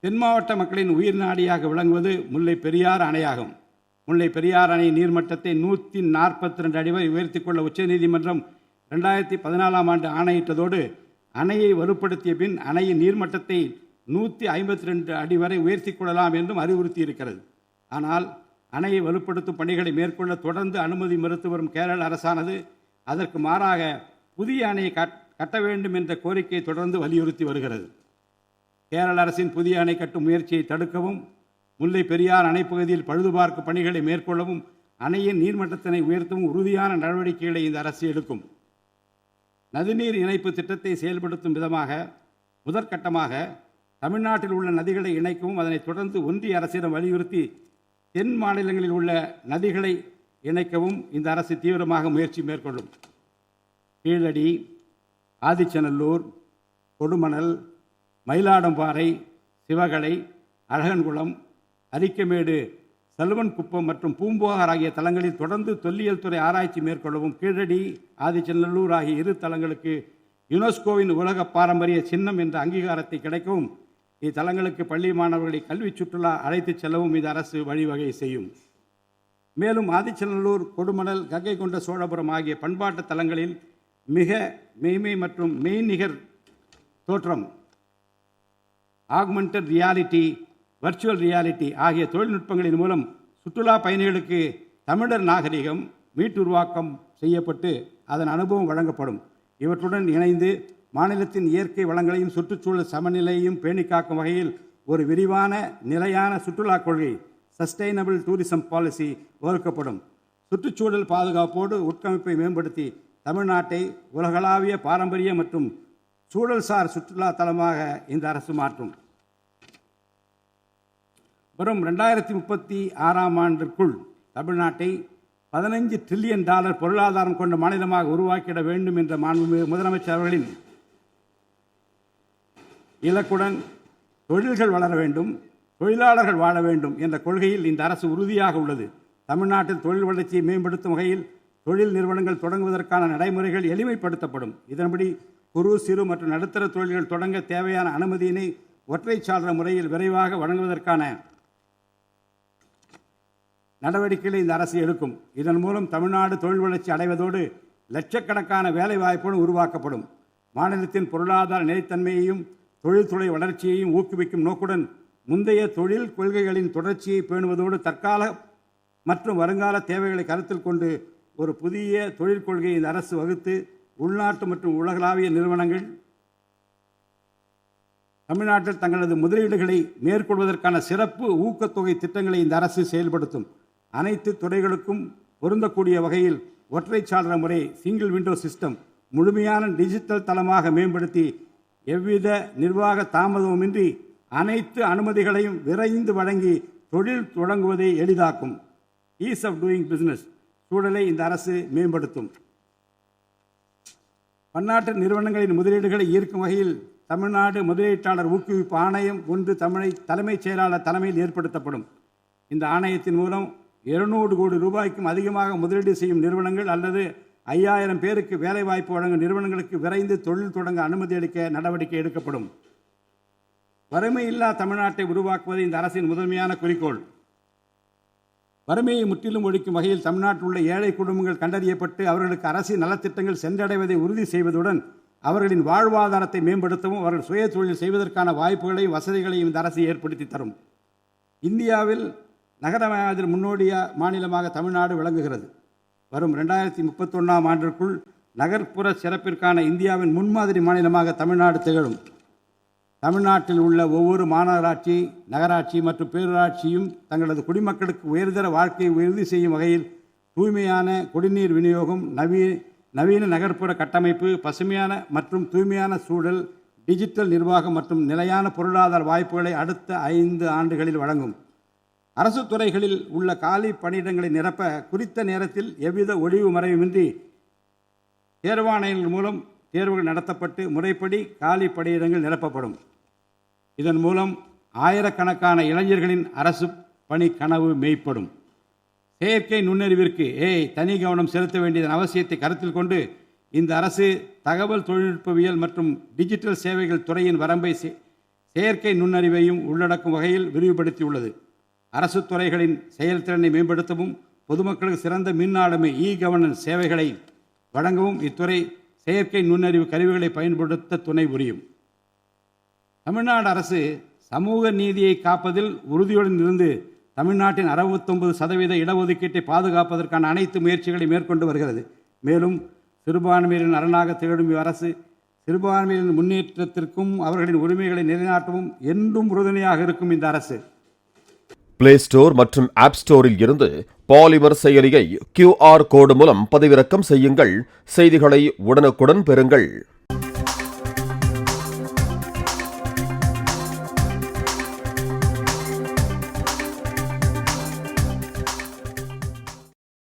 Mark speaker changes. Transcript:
Speaker 1: தென் மாவட்ட மக்களின் உயிர் நாடியாக விளங்குவது முல்லை பெரியாறு அணையாகும். முல்லை பெரியாறு அணை நீர்மட்டத்தை 142 அடி வரை உயர்த்திக் கொள்ள உச்சநீதிமன்றம் 2014ஆம் ஆண்டு ஆணையிட்டதோடு அணையை வலுப்படுத்திய பின் அணையின் நீர்மட்டத்தை 152 அடி வரை உயர்த்திக் கொள்ளலாம் என்றும் அறிவுறுத்தி இருக்கிறது. ஆனால் அணையை வலுப்படுத்தும் பணிகளை மேற்கொள்ள தொடர்ந்து அனுமதி மறுத்து வரும் கேரள அரசானது அதற்கு மாறாக புதிய அணையை கட்ட வேண்டும் என்ற கோரிக்கையை தொடர்ந்து வலியுறுத்தி வருகிறது. கேரள அரசின் புதிய அணை கட்டும் முயற்சியை தடுக்கவும், முல்லை பெரியார் அணைப்பகுதியில் பழுதுபார்க்கும் பணிகளை மேற்கொள்ளவும், அணையின் நீர்மட்டத்தினை உயர்த்தவும் உறுதியான நடவடிக்கைகளை இந்த அரசு எடுக்கும். நதிநீர் இணைப்பு திட்டத்தை செயல்படுத்தும் விதமாக முதற்கட்டமாக தமிழ்நாட்டில் உள்ள நதிகளை இணைக்கவும், அதனைத் தொடர்ந்து ஒன்றிய அரசிடம் வலியுறுத்தி தென் மாநிலங்களில் உள்ள நதிகளை இணைக்கவும் இந்த அரசு தீவிரமாக முயற்சி மேற்கொள்ளும். கீழடி, ஆதிச்சநல்லூர், கொடுமணல், மயிலாடம்பாறை, சிவகலை, அழகன்குளம், அரிக்கமேடு, சல்வன்குப்பம் மற்றும் பூம்புகார் ஆகிய தலங்களில் தொடர்ந்து தொல்லியல் துறை ஆராய்ச்சி மேற்கொள்ளவும், கீழடி, ஆதிச்சநல்லூர் ஆகிய இரு தலங்களுக்கு யுனெஸ்கோவின் உலக பாரம்பரிய சின்னம் என்ற அங்கீகாரத்தை கிடைக்கவும், இத்தலங்களுக்கு பள்ளி மாணவர்களை கல்வி சுற்றுலா அழைத்துச் செல்லவும் இந்த அரசு வழிவகை செய்யும். மேலும் ஆதிச்சநல்லூர், கொடுமணல், கங்கை கொண்ட சோழபுரம் ஆகிய பண்பாட்டு தலங்களில் மிக மெய்மை மற்றும் மெய்நிகர் தோற்றம், ஆக்மெண்டட் ரியாலிட்டி, வர்ச்சுவல் ரியாலிட்டி ஆகிய தொழில்நுட்பங்களின் மூலம் சுற்றுலா பயணிகளுக்கு தமிழர் நாகரிகம் மீட்டுருவாக்கம் செய்யப்பட்டு அதன் அனுபவம் வழங்கப்படும். இவற்றுடன் இணைந்து மாநிலத்தின் இயற்கை வளங்களையும் சுற்றுச்சூழல் சமநிலையையும் பேணி காக்கும் வகையில் ஒரு விரிவான நிலையான சுற்றுலா கொள்கை, சஸ்டைனபிள் டூரிசம் பாலிசி வகுக்கப்படும். சுற்றுச்சூழல் பாதுகாப்போடு உட்கமைப்பை மேம்படுத்தி தமிழ்நாட்டை உலகளாவிய பாரம்பரிய மற்றும் சூழல்சார் சுற்றுலா தலமாக இந்த அரசு மாற்றும். வரும் 2036ஆம் ஆண்டிற்குள் தமிழ்நாட்டை $15 டிரில்லியன் பொருளாதாரம் கொண்ட மாநிலமாக உருவாக்கிட வேண்டும் என்ற மாண்புமிகு முதலமைச்சர் அவர்களின் இலக்குடன் தொழில்கள் வளர வேண்டும், தொழிலாளர்கள் வாழ வேண்டும் என்ற கொள்கையில் இந்த அரசு உறுதியாக உள்ளது. தமிழ்நாட்டில் தொழில் வளர்ச்சியை மேம்படுத்தும் வகையில் தொழில் நிறுவனங்கள் தொடங்குவதற்கான நடைமுறைகள் எளிமைப்படுத்தப்படும். இதன்படி குறு, சிறு மற்றும் நடுத்தர தொழில்கள் தொடங்க தேவையான அனுமதியினை ஒற்றைச்சாளர முறையில் விரைவாக வழங்குவதற்கான நடவடிக்கைகளை இந்த அரசு எடுக்கும். இதன் மூலம் தமிழ்நாடு தொழில் வளர்ச்சி அடைவதோடு லட்சக்கணக்கான வேலை வாய்ப்புகளும் உருவாக்கப்படும். மாநிலத்தின் பொருளாதார நிலைத்தன்மையையும் தொழில்துறை வளர்ச்சியையும் ஊக்குவிக்கும் நோக்குடன் முந்தைய தொழில் கொள்கைகளின் தொடர்ச்சியை பேணுவதோடு தற்கால மற்றும் வருங்கால தேவைகளை கருத்தில் கொண்டு ஒரு புதிய தொழில் கொள்கையை இந்த அரசு வகுத்து உள்நாட்டு மற்றும் உலகளாவிய நிறுவனங்கள் தமிழ்நாட்டில் தங்களது முதலீடுகளை மேற்கொள்வதற்கான சிறப்பு ஊக்கத்தொகை திட்டங்களை இந்த அரசு செயல்படுத்தும். அனைத்து துறைகளுக்கும் பொருந்தக்கூடிய வகையில் ஒற்றைச்சாளர முறை, சிங்கிள் விண்டோ சிஸ்டம் முழுமையான டிஜிட்டல் தளமாக மேம்படுத்தி எவ்வித நிர்வாக தாமதமுமின்றி அனைத்து அனுமதிகளையும் விரைந்து வழங்கி தொழில் தொடங்குவதை எளிதாக்கும். ஈஸ் ஆஃப் டூயிங் பிசினஸ் சூழலை இந்த அரசு மேம்படுத்தும். பன்னாட்டு நிறுவனங்களின் முதலீடுகளை ஈர்க்கும் வகையில் தமிழ்நாடு முதலீட்டாளர் ஊக்குவிப்பு ஆணையம் ஒன்று தலைமைச் செயலாளர் தலைமையில் ஏற்படுத்தப்படும். இந்த ஆணையத்தின் மூலம் 200 கோடி ரூபாய்க்கும் அதிகமாக முதலீடு செய்யும் நிறுவனங்கள் அல்லது 5000 பேருக்கு வேலைவாய்ப்பு வழங்கும் நிறுவனங்களுக்கு விரைந்து தொழில் தொடங்க அனுமதி அளிக்க நடவடிக்கை எடுக்கப்படும். வறுமையில்லா தமிழ்நாட்டை உருவாக்குவது இந்த அரசின் முதன்மையான குறிக்கோள். வறுமையை முற்றிலும் ஒழிக்கும் வகையில் தமிழ்நாட்டில் உள்ள ஏழை குடும்பங்கள் கண்டறியப்பட்டு அவர்களுக்கு அரசின் நலத்திட்டங்கள் சென்றடைவதை உறுதி செய்வதுடன் அவர்களின் வாழ்வாதாரத்தை மேம்படுத்தவும் அவர்கள் சுய தொழில் செய்வதற்கான வாய்ப்புகளையும் வசதிகளையும் இந்த அரசு ஏற்படுத்தி தரும். இந்தியாவில் நகரமயமாதல் முன்னோடிய மாநிலமாக தமிழ்நாடு விளங்குகிறது. வரும் 2031ஆம் ஆண்டிற்குள் நகர்ப்புற சிறப்பிற்கான இந்தியாவின் முன்மாதிரி மாநிலமாக தமிழ்நாடு திகழும். தமிழ்நாட்டில் உள்ள ஒவ்வொரு மாநகராட்சி, நகராட்சி மற்றும் பேரூராட்சியும் தங்களது குடிமக்களுக்கு உயர்தர வாழ்க்கையை உறுதி செய்யும் வகையில் தூய்மையான குடிநீர் விநியோகம், நவீன நகர்ப்புற கட்டமைப்பு, பசுமையான மற்றும் தூய்மையான சூழல், டிஜிட்டல் நிர்வாகம் மற்றும் நிலையான பொருளாதார வாய்ப்புகளை அடுத்த 5 ஆண்டுகளில் வழங்கும். அரசு துறைகளில் உள்ள காலி பணியிடங்களை நிரப்ப குறித்த நேரத்தில் எவ்வித ஒளிவு மறைவுமின்றி தேர்வாணையங்கள் மூலம் தேர்வுகள் நடத்தப்பட்டு முறைப்படி காலி பணியிடங்கள் நிரப்பப்படும். இதன் மூலம் ஆயிரக்கணக்கான இளைஞர்களின் அரசு பணி கனவு மெய்ப்படும். செயற்கை நுண்ணறிவிற்கு தனி கவனம் செலுத்த வேண்டியதன் அவசியத்தை கருத்தில் கொண்டு இந்த அரசு தகவல் தொழில்நுட்பவியல் மற்றும் டிஜிட்டல் சேவைகள் துறையின் வரம்பை செயற்கை நுண்ணறிவையும் உள்ளடக்கும் வகையில் விரிவுபடுத்தியுள்ளது. அரசு துறைகளின் செயல்திறனை மேம்படுத்தவும் பொதுமக்களுக்கு சிறந்த மின் ஆளுமை கவர்னன்ஸ் சேவைகளை வழங்கவும் இத்துறை செயற்கை நுண்ணறிவு கருவிகளை பயன்படுத்த துணை புரியும். தமிழ்நாடு அரசு சமூக நீதியை காப்பதில் உறுதியுடன் இருந்து தமிழ்நாட்டின் 69% இடஒதுக்கீட்டை பாதுகாப்பதற்கான அனைத்து முயற்சிகளை மேற்கொண்டு வருகிறது. மேலும் சிறுபான்மையினரின் அரணாக திகழும் அரசு சிறுபான்மையினரின் முன்னேற்றத்திற்கும் அவர்களின் உரிமைகளை நிலைநாட்டவும் என்றும் உறுதுணையாக இருக்கும் இந்த அரசு.
Speaker 2: பிளே ஸ்டோர் மற்றும் ஆப் ஸ்டோரில் இருந்து பாலிமர் செயலியை QR கோடு மூலம் பதிவிறக்கம் செய்யுங்கள். செய்திகளை உடனுக்குடன் பெறுங்கள்.